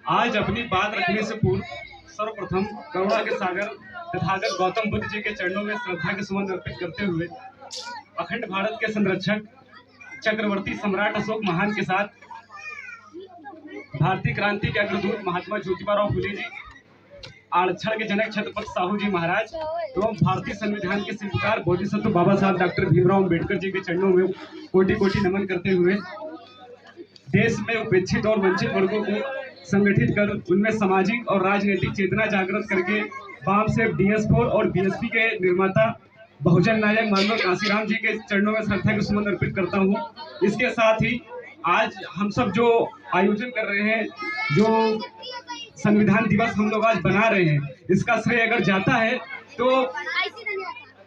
आज अपनी बात रखने से पूर्व सर्वप्रथम करुणा के सागर तथागत गौतम बुद्ध जी के चरणों में श्रद्धा के सुमन अर्पित करते हुए अखंड भारत के संरक्षक चक्रवर्ती सम्राट अशोक महान के साथ भारतीय क्रांति के अग्रदूत महात्मा ज्योतिबा फुले जी, आरक्षण के जनक छत्रपति साहू जी महाराज एवं भारतीय संविधान के शिल्पकार बोधिसत्व बाबा साहब डॉक्टर भीमराव अम्बेडकर जी के चरणों में कोटि कोटि नमन करते हुए देश में उपेक्षित और वंचित वर्गों को संगठित कर उनमें सामाजिक और राजनीतिक चेतना जागृत करके वाम से DS4 और BSP के निर्माता बहुजन नायक मानव काशीराम जी के चरणों में श्रद्धा के सुमन अर्पित करता हूं। इसके साथ ही आज हम सब जो आयोजन कर रहे हैं, जो संविधान दिवस हम लोग आज बना रहे हैं, इसका श्रेय अगर जाता है तो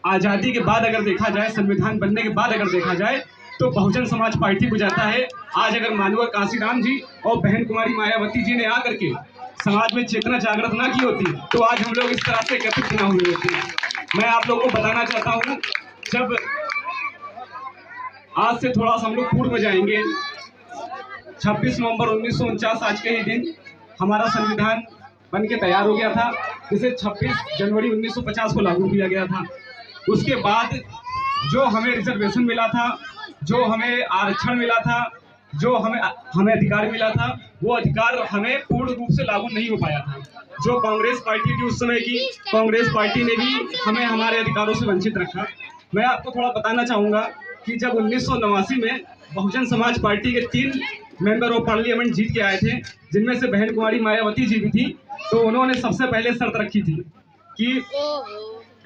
आज़ादी के बाद अगर देखा जाए, संविधान बनने के बाद अगर देखा जाए तो बहुजन समाज पार्टी को जाता है। आज अगर मानवर काशीराम जी और बहन कुमारी मायावती जी ने आकर के समाज में चेतना जागृत ना की होती तो आज हम लोग इस तरह से एकत्रित ना हुए होते। मैं आप लोगों को बताना चाहता हूँ, जब आज से थोड़ा सा हम लोग पूर्व में जाएंगे, 26 नवंबर 1949 आज के ही दिन हमारा संविधान बन के तैयार हो गया था, जिसे 26 जनवरी 1950 को लागू किया गया था। उसके बाद जो हमें रिजर्वेशन मिला था, जो हमें आरक्षण मिला था, जो हमें अधिकार मिला था, वो अधिकार हमें पूर्ण रूप से लागू नहीं हो पाया था। जो कांग्रेस पार्टी थी उस समय की, कांग्रेस पार्टी ने भी हमें हमारे अधिकारों से वंचित रखा। मैं आपको थोड़ा बताना चाहूँगा कि जब 1989 में बहुजन समाज पार्टी के 3 मेंबर ऑफ पार्लियामेंट जीत के आए थे, जिनमें से बहन कुमारी मायावती जी भी थी, तो उन्होंने सबसे पहले शर्त रखी थी कि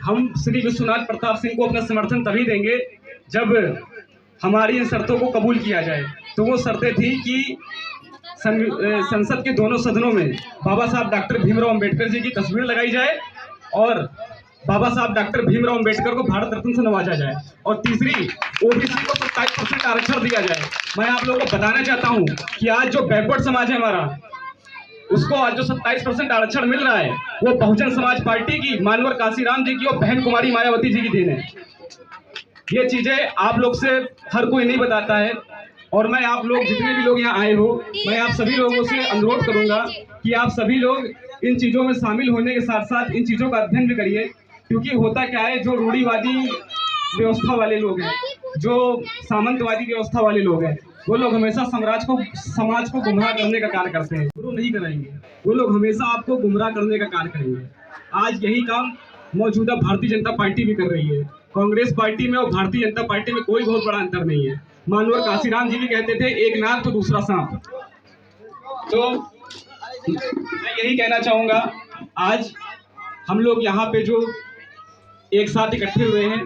हम श्री विश्वनाथ प्रताप सिंह को अपना समर्थन तभी देंगे जब हमारी इन शर्तों को कबूल किया जाए। तो वो शर्तें थी कि संसद के दोनों सदनों में बाबा साहब डॉक्टर भीमराव अम्बेडकर जी की तस्वीर लगाई जाए और बाबा साहब डॉक्टर भीमराव अम्बेडकर को भारत रत्न से नवाजा जाए, और तीसरी OBC को 27% आरक्षण दिया जाए। मैं आप लोगों को बताना चाहता हूँ कि आज जो बैकवर्ड समाज है हमारा, उसको आज जो 27% आरक्षण मिल रहा है, वो बहुजन समाज पार्टी की, मानवर काशीराम जी की और बहन कुमारी मायावती जी की देन है। ये चीजें आप लोग से हर कोई नहीं बताता है, और मैं आप लोग जितने भी लोग यहाँ आए हो, मैं आप सभी लोगों से अनुरोध करूंगा कि आप सभी लोग इन चीज़ों में शामिल होने के साथ साथ इन चीज़ों का अध्ययन भी करिए। क्योंकि होता क्या है, जो रूढ़िवादी व्यवस्था वाले लोग हैं, जो सामंतवादी व्यवस्था वाले लोग हैं, वो लोग हमेशा समाज को गुमराह करने का कार्य करते हैं। गुरु नहीं कराएंगे, वो लोग हमेशा आपको गुमराह करने का कार्य करेंगे। आज यही काम मौजूदा भारतीय जनता पार्टी भी कर रही है। कांग्रेस पार्टी में और भारतीय जनता पार्टी में कोई बहुत बड़ा अंतर नहीं है। मानवर काशीराम जी भी कहते थे, एक नाक तो दूसरा सांप। तो मैं यही कहना चाहूँगा, आज हम लोग यहाँ पे जो एक साथ इकट्ठे हुए हैं,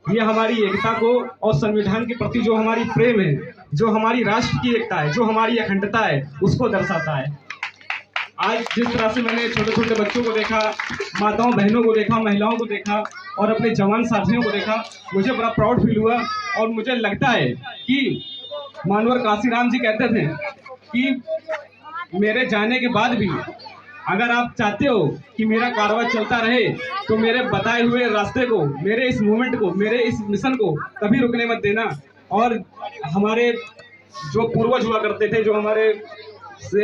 ये हमारी एकता को और संविधान के प्रति जो हमारी प्रेम है, जो हमारी राष्ट्र की एकता है, जो हमारी अखंडता है, उसको दर्शाता है। आज जिस तरह से मैंने छोटे छोटे बच्चों को देखा, माताओं बहनों को देखा, महिलाओं को देखा और अपने जवान साथियों को देखा, मुझे बड़ा प्राउड फील हुआ। और मुझे लगता है कि मानवर काशीराम जी कहते थे कि मेरे जाने के बाद भी अगर आप चाहते हो कि मेरा कारवां चलता रहे तो मेरे बताए हुए रास्ते को, मेरे इस मूवमेंट को, मेरे इस मिशन को कभी रुकने मत देना। और हमारे जो पूर्वज हुआ करते थे, जो हमारे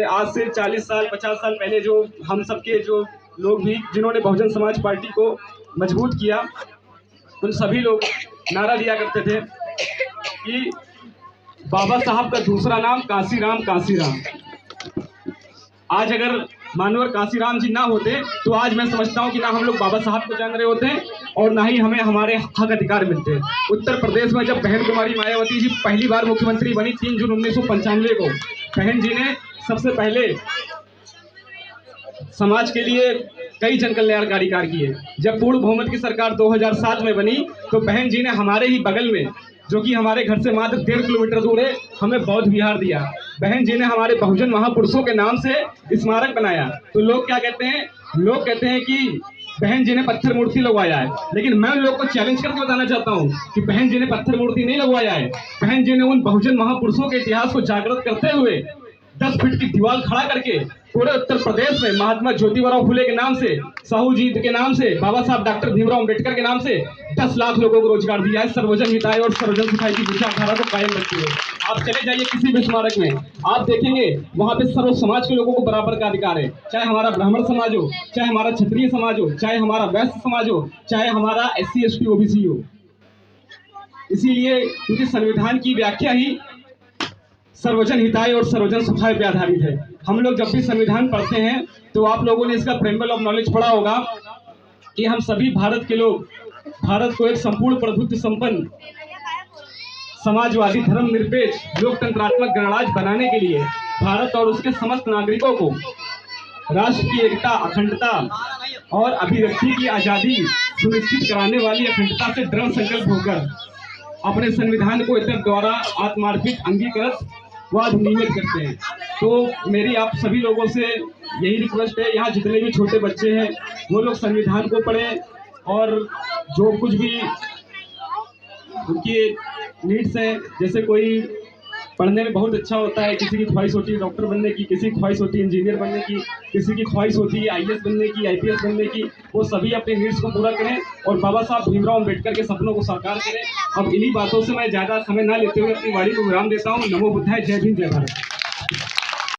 आज से 40 साल 50 साल पहले जो हम सबके जो लोग भी जिन्होंने बहुजन समाज पार्टी को मजबूत किया, उन सभी लोग नारा दिया करते थे कि बाबा साहब का दूसरा नाम काशीराम, काशीराम। आज अगर मानवर काशीराम जी ना होते तो आज मैं समझता हूँ कि ना हम लोग बाबा साहब को जान रहे होते और ना ही हमें हमारे हक अधिकार मिलते। उत्तर प्रदेश में जब बहन कुमारी मायावती जी पहली बार मुख्यमंत्री बनी 3 जून 1995 को, बहन जी ने सबसे पहले समाज के लिए कई जन कल्याणकारी कार्य किए। जब पूर्ण बहुमत की सरकार 2007 में बनी तो बहन जी ने हमारे ही बगल में, जो कि हमारे घर से मात्र 1.5 किलोमीटर दूर है, हमें बौद्ध विहार दिया। बहन जी ने हमारे बहुजन महापुरुषों के नाम से स्मारक बनाया। तो लोग क्या कहते हैं, लोग कहते हैं कि बहन जी ने पत्थर मूर्ति लगवाया है, लेकिन मैं उन लोग को चैलेंज करके बताना चाहता हूँ कि बहन जी ने पत्थर मूर्ति नहीं लगवाया है। बहन जी ने उन बहुजन महापुरुषों के इतिहास को जागृत करते हुए 10 फीट की दीवार खड़ा करके पूरे उत्तर प्रदेश में महात्मा ज्योतिबा फुले के नाम से, साहू जी के नाम से, बाबा साहब डॉक्टर भीमराव अम्बेडकर के नाम से 10 लाख लोगों को रोजगार दिया है। सर्वजन हिताय और सर्वजन सुखाय की विचारधारा को कायम रखते हुए आप चले जाइए किसी भी स्मारक में, आप देखेंगे वहां पे सर्व समाज के लोगों को बराबर का अधिकार है, चाहे हमारा ब्राह्मण समाज हो, चाहे हमारा क्षत्रिय समाज हो, चाहे हमारा वैश्य समाज हो, चाहे हमारा SC ST OBC हो। इसीलिए क्योंकि संविधान की व्याख्या ही सर्वजन हिताय और सर्वजन सुखाय पे आधारित है। हम लोग जब भी संविधान पढ़ते हैं तो आप लोगों ने इसका प्रेम्बल ऑफ नॉलेज पढ़ा होगा कि हम सभी भारत के लोग भारत को एक संपूर्ण प्रभुत्व संपन्न समाजवादी धर्मनिरपेक्ष लोकतंत्रात्मक गणराज्य बनाने के लिए भारत और उसके समस्त नागरिकों को राष्ट्र की एकता, अखंडता और अभिव्यक्ति की आजादी सुनिश्चित कराने वाली अखंडता से दृढ़ संकल्प होकर अपने संविधान को इतर द्वारा आत्मार्पित अंगीकृत व अधिनियमित करते हैं। तो मेरी आप सभी लोगों से यही रिक्वेस्ट है, यहाँ जितने भी छोटे बच्चे हैं वो लोग संविधान को पढ़ें और जो कुछ भी उनकी नीड्स हैं, जैसे कोई पढ़ने में बहुत अच्छा होता है, किसी की ख्वाहिश होती है डॉक्टर बनने की, किसी की ख्वाहिश होती है इंजीनियर बनने की, किसी की ख्वाहिश होती है IAS बनने की, IPS बनने की, वो सभी अपने नीड्स को पूरा करें और बाबा साहब भीमराव अम्बेडकर के सपनों को साकार करें। अब इन्हीं बातों से मैं ज़्यादा समय ना लेते हुए अपनी वाणी को विराम देता हूँ। नमो बुद्धाय, जय भीम, जय भारत।